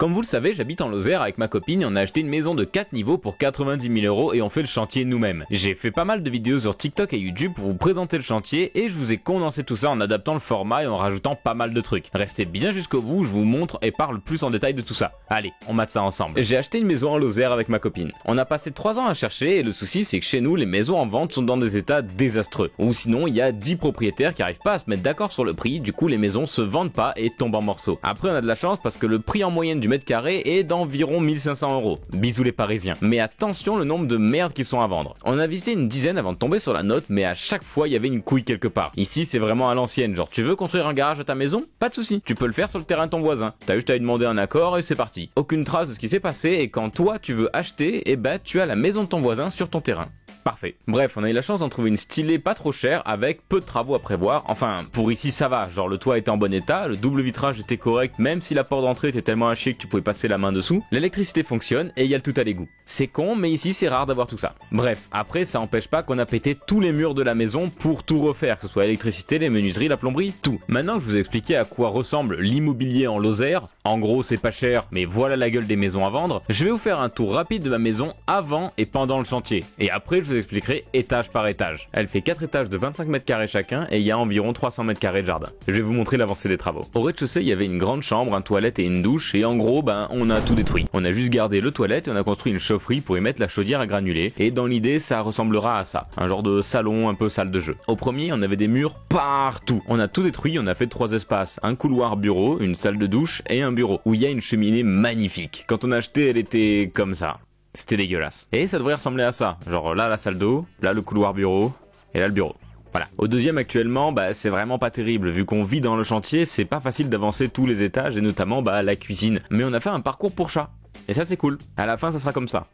Comme vous le savez, j'habite en Lozère avec ma copine et on a acheté une maison de 4 niveaux pour 90 000 € et on fait le chantier nous-mêmes. J'ai fait pas mal de vidéos sur TikTok et YouTube pour vous présenter le chantier et je vous ai condensé tout ça en adaptant le format et en rajoutant pas mal de trucs. Restez bien jusqu'au bout, je vous montre et parle plus en détail de tout ça. Allez, on mate ça ensemble. J'ai acheté une maison en Lozère avec ma copine. On a passé 3 ans à chercher et le souci c'est que chez nous les maisons en vente sont dans des états désastreux. Ou sinon il y a 10 propriétaires qui arrivent pas à se mettre d'accord sur le prix, du coup les maisons se vendent pas et tombent en morceaux. Après on a de la chance parce que le prix en moyenne du mètre carré est d'environ 1500 €. Bisous les Parisiens. Mais attention le nombre de merdes qui sont à vendre. On a visité une dizaine avant de tomber sur la note, mais à chaque fois il y avait une couille quelque part. Ici c'est vraiment à l'ancienne, genre tu veux construire un garage à ta maison? Pas de souci, tu peux le faire sur le terrain de ton voisin. T'as juste à lui demander un accord et c'est parti. Aucune trace de ce qui s'est passé et quand toi tu veux acheter, et bah tu as la maison de ton voisin sur ton terrain. Parfait. Bref, on a eu la chance d'en trouver une stylée pas trop chère avec peu de travaux à prévoir. Enfin, pour ici ça va, genre le toit était en bon état, le double vitrage était correct même si la porte d'entrée était tellement à chier que tu pouvais passer la main dessous. L'électricité fonctionne et il y a le tout à l'égout. C'est con mais ici c'est rare d'avoir tout ça. Bref, après ça empêche pas qu'on a pété tous les murs de la maison pour tout refaire, que ce soit l'électricité, les menuiseries, la plomberie, tout. Maintenant que je vous ai expliqué à quoi ressemble l'immobilier en Lozère, en gros c'est pas cher mais voilà la gueule des maisons à vendre, je vais vous faire un tour rapide de ma maison avant et pendant le chantier. Et après je vous expliquerai étage par étage. Elle fait 4 étages de 25 mètres carrés chacun et il y a environ 300 mètres carrés de jardin. Je vais vous montrer l'avancée des travaux. Au rez-de-chaussée, il y avait une grande chambre, un toilette et une douche et en gros, on a tout détruit. On a juste gardé le toilette et on a construit une chaufferie pour y mettre la chaudière à granulés et dans l'idée, ça ressemblera à ça. Un genre de salon, un peu salle de jeu. Au premier, on avait des murs partout. On a tout détruit, on a fait 3 espaces. Un couloir bureau, une salle de douche et un bureau où il y a une cheminée magnifique. Quand on a acheté, elle était comme ça. C'était dégueulasse. Et ça devrait ressembler à ça. Genre là la salle d'eau, là le couloir bureau, et là le bureau. Voilà. Au deuxième actuellement, c'est vraiment pas terrible. Vu qu'on vit dans le chantier, c'est pas facile d'avancer tous les étages et notamment la cuisine. Mais on a fait un parcours pour chat. Et ça c'est cool. À la fin ça sera comme ça.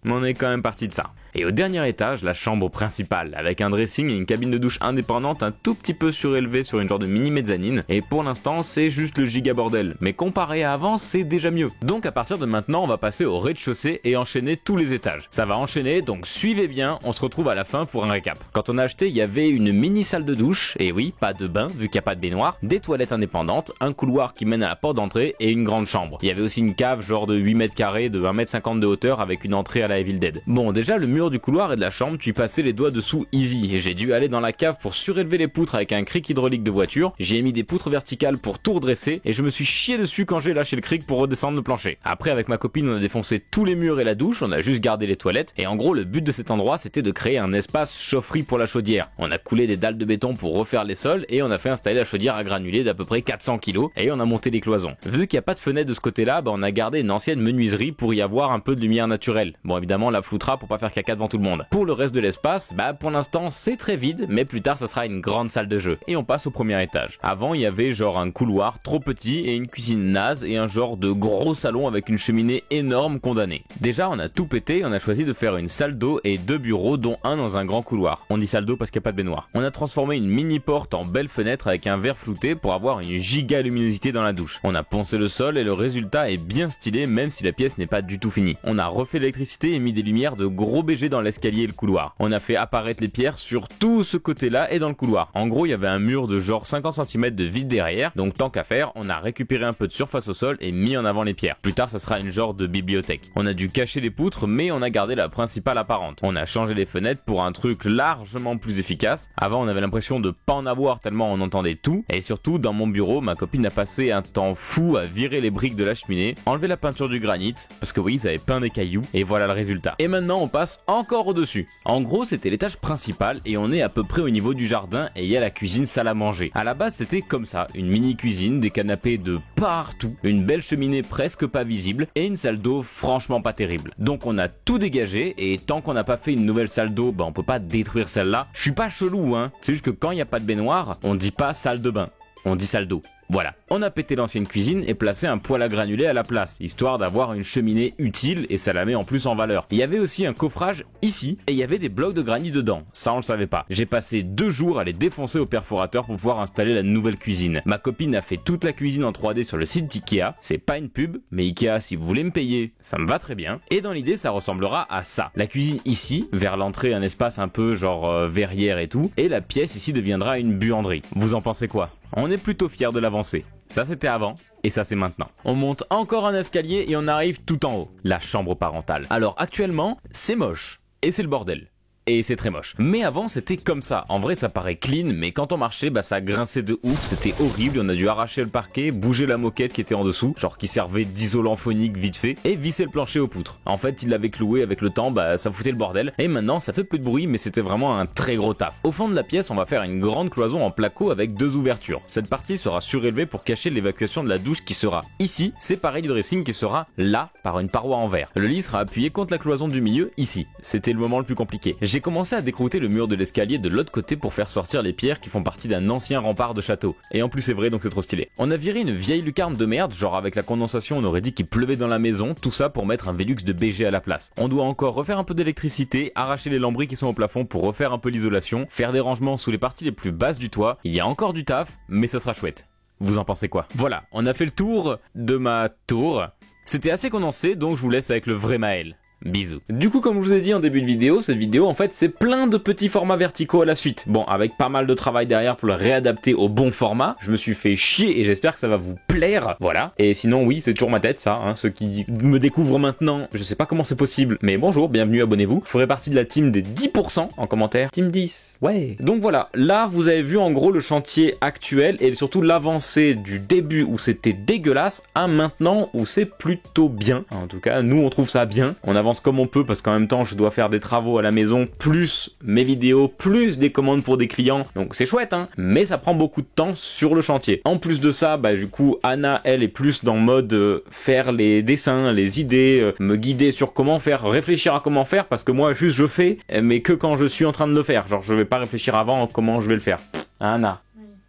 Mais on est quand même parti de ça. Et au dernier étage, la chambre principale, avec un dressing et une cabine de douche indépendante un tout petit peu surélevée sur une genre de mini mezzanine. Et pour l'instant, c'est juste le giga bordel. Mais comparé à avant, c'est déjà mieux. Donc à partir de maintenant, on va passer au rez-de-chaussée et enchaîner tous les étages. Ça va enchaîner, donc suivez bien, on se retrouve à la fin pour un récap. Quand on a acheté, il y avait une mini salle de douche, et oui, pas de bain, vu qu'il n'y a pas de baignoire, des toilettes indépendantes, un couloir qui mène à la porte d'entrée et une grande chambre. Il y avait aussi une cave genre de 8 mètres carrés, de 1,50 m de hauteur avec une entrée à la Evil Dead. Bon, déjà le mur du couloir et de la chambre, tu y passais les doigts dessous easy et j'ai dû aller dans la cave pour surélever les poutres avec un cric hydraulique de voiture. J'ai mis des poutres verticales pour tout redresser et je me suis chié dessus quand j'ai lâché le cric pour redescendre le plancher. Après avec ma copine on a défoncé tous les murs et la douche, on a juste gardé les toilettes et en gros le but de cet endroit c'était de créer un espace chaufferie pour la chaudière. On a coulé des dalles de béton pour refaire les sols et on a fait installer la chaudière à granulés d'à peu près 400 kg et on a monté les cloisons. Vu qu'il n'y a pas de fenêtre de ce côté-là, on a gardé une ancienne menuiserie pour y avoir un peu de lumière naturelle. Bon évidemment on la floutera pour pas faire caca devant tout le monde. Pour le reste de l'espace, pour l'instant c'est très vide, mais plus tard ça sera une grande salle de jeu. Et on passe au premier étage. Avant il y avait genre un couloir trop petit et une cuisine naze et un genre de gros salon avec une cheminée énorme condamnée. Déjà on a tout pété, on a choisi de faire une salle d'eau et 2 bureaux dont un dans un grand couloir. On dit salle d'eau parce qu'il n'y a pas de baignoire. On a transformé une mini porte en belle fenêtre avec un verre flouté pour avoir une giga luminosité dans la douche. On a poncé le sol et le résultat est bien stylé même si la pièce n'est pas du tout finie. On a refait l'électricité et mis des lumières de gros BG dans l'escalier et le couloir. On a fait apparaître les pierres sur tout ce côté-là et dans le couloir. En gros, il y avait un mur de genre 50 cm de vide derrière, donc tant qu'à faire, on a récupéré un peu de surface au sol et mis en avant les pierres. Plus tard, ça sera une genre de bibliothèque. On a dû cacher les poutres, mais on a gardé la principale apparente. On a changé les fenêtres pour un truc largement plus efficace. Avant, on avait l'impression de pas en avoir tellement on entendait tout. Et surtout, dans mon bureau, ma copine a passé un temps fou à virer les briques de la cheminée, enlever la peinture du granit, parce que oui, ils avaient peint des cailloux, et voilà le résultat. Et maintenant, on passe encore au-dessus. En gros, c'était l'étage principal et on est à peu près au niveau du jardin et il y a la cuisine salle à manger. À la base, c'était comme ça, une mini cuisine, des canapés de partout, une belle cheminée presque pas visible et une salle d'eau franchement pas terrible. Donc on a tout dégagé et tant qu'on n'a pas fait une nouvelle salle d'eau, on peut pas détruire celle-là. Je suis pas chelou c'est juste que quand il n'y a pas de baignoire, on dit pas salle de bain, on dit salle d'eau. Voilà, on a pété l'ancienne cuisine et placé un poêle à granulés à la place, histoire d'avoir une cheminée utile et ça la met en plus en valeur. Il y avait aussi un coffrage ici et il y avait des blocs de granit dedans, ça on le savait pas. J'ai passé 2 jours à les défoncer au perforateur pour pouvoir installer la nouvelle cuisine. Ma copine a fait toute la cuisine en 3D sur le site d'Ikea, c'est pas une pub, mais Ikea si vous voulez me payer, ça me va très bien. Et dans l'idée ça ressemblera à ça. La cuisine ici, vers l'entrée un espace un peu genre verrière et tout, et la pièce ici deviendra une buanderie. Vous en pensez quoi? On est plutôt fiers de l'avancée. Ça c'était avant. Et ça c'est maintenant. On monte encore un escalier et on arrive tout en haut, la chambre parentale. Alors actuellement, c'est moche, et c'est le bordel. Et c'est très moche. Mais avant c'était comme ça. En vrai ça paraît clean, mais quand on marchait, bah ça grinçait de ouf, c'était horrible. On a dû arracher le parquet, bouger la moquette qui était en dessous, genre qui servait d'isolant phonique vite fait, et visser le plancher aux poutres. En fait il l'avait cloué avec le temps, bah ça foutait le bordel. Et maintenant ça fait peu de bruit, mais c'était vraiment un très gros taf. Au fond de la pièce on va faire une grande cloison en placo avec 2 ouvertures. Cette partie sera surélevée pour cacher l'évacuation de la douche qui sera ici, séparée du dressing qui sera là par une paroi en verre. Le lit sera appuyé contre la cloison du milieu ici. C'était le moment le plus compliqué. J'ai commencé à décrouter le mur de l'escalier de l'autre côté pour faire sortir les pierres qui font partie d'un ancien rempart de château. Et en plus c'est vrai donc c'est trop stylé. On a viré une vieille lucarne de merde, genre avec la condensation on aurait dit qu'il pleuvait dans la maison, tout ça pour mettre un Velux de BG à la place. On doit encore refaire un peu d'électricité, arracher les lambris qui sont au plafond pour refaire un peu l'isolation, faire des rangements sous les parties les plus basses du toit. Il y a encore du taf, mais ça sera chouette. Vous en pensez quoi? Voilà, on a fait le tour de ma tour. C'était assez condensé donc je vous laisse avec le vrai Maël. Bisous. Du coup, comme je vous ai dit en début de vidéo, cette vidéo en fait c'est plein de petits formats verticaux à la suite. Bon, avec pas mal de travail derrière pour le réadapter au bon format. Je me suis fait chier et j'espère que ça va vous plaire. Voilà. Et sinon oui, c'est toujours ma tête ça, hein. Ceux qui me découvrent maintenant, je sais pas comment c'est possible, mais bonjour, bienvenue, abonnez-vous. Vous ferez partie de la team des 10% en commentaire. Team 10. Ouais. Donc voilà, là vous avez vu en gros le chantier actuel et surtout l'avancée du début où c'était dégueulasse à maintenant où c'est plutôt bien. En tout cas, nous on trouve ça bien. On avance comme on peut parce qu'en même temps je dois faire des travaux à la maison, plus mes vidéos, plus des commandes pour des clients, donc c'est chouette hein, mais ça prend beaucoup de temps sur le chantier. En plus de ça, bah du coup Anna elle est plus dans le mode faire les dessins, les idées, me guider sur comment faire, réfléchir à comment faire, parce que moi juste je fais, mais que quand je suis en train de le faire, genre je vais pas réfléchir avant comment je vais le faire. Anna,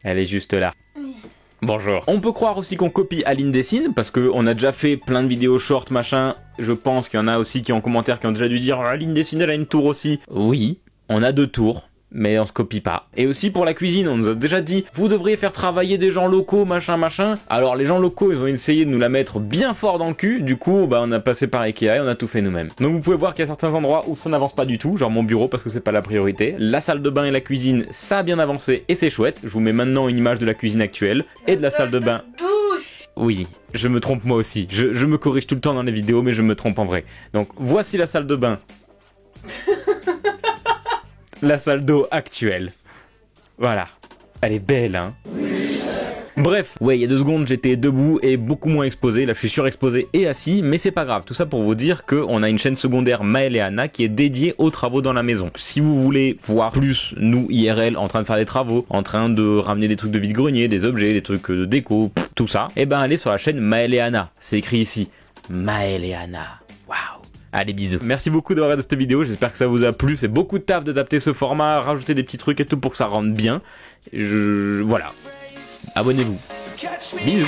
elle est juste là. Bonjour. On peut croire aussi qu'on copie Aline Dessine, parce qu'on a déjà fait plein de vidéos short machin, je pense qu'il y en a aussi qui en commentaire qui ont déjà dû dire Aline Dessine elle a une tour aussi. Oui, on a 2 tours, mais on se copie pas. Et aussi pour la cuisine, on nous a déjà dit vous devriez faire travailler des gens locaux machin machin. Alors les gens locaux ils ont essayé de nous la mettre bien fort dans le cul, du coup bah on a passé par Ikea et on a tout fait nous-mêmes. Donc vous pouvez voir qu'il y a certains endroits où ça n'avance pas du tout, genre mon bureau parce que c'est pas la priorité. La salle de bain et la cuisine ça a bien avancé et c'est chouette. Je vous mets maintenant une image de la cuisine actuelle et de la salle de bain. Oui, je me trompe moi aussi. Je me corrige tout le temps dans les vidéos mais je me trompe en vrai. Donc voici la salle de bain. La salle d'eau actuelle. Voilà. Elle est belle, hein. Bref, ouais, il y a 2 secondes, j'étais debout et beaucoup moins exposé. Là, je suis surexposé et assis, mais c'est pas grave. Tout ça pour vous dire qu'on a une chaîne secondaire Maël et Anna qui est dédiée aux travaux dans la maison. Si vous voulez voir plus nous IRL en train de faire des travaux, en train de ramener des trucs de vide-grenier, des objets, des trucs de déco, tout ça, et ben allez sur la chaîne Maël et Anna. C'est écrit ici. Maël et Anna. Waouh. Allez, bisous. Merci beaucoup d'avoir regardé cette vidéo, j'espère que ça vous a plu. C'est beaucoup de taf d'adapter ce format, rajouter des petits trucs et tout pour que ça rentre bien. Voilà. Abonnez-vous. Bisous.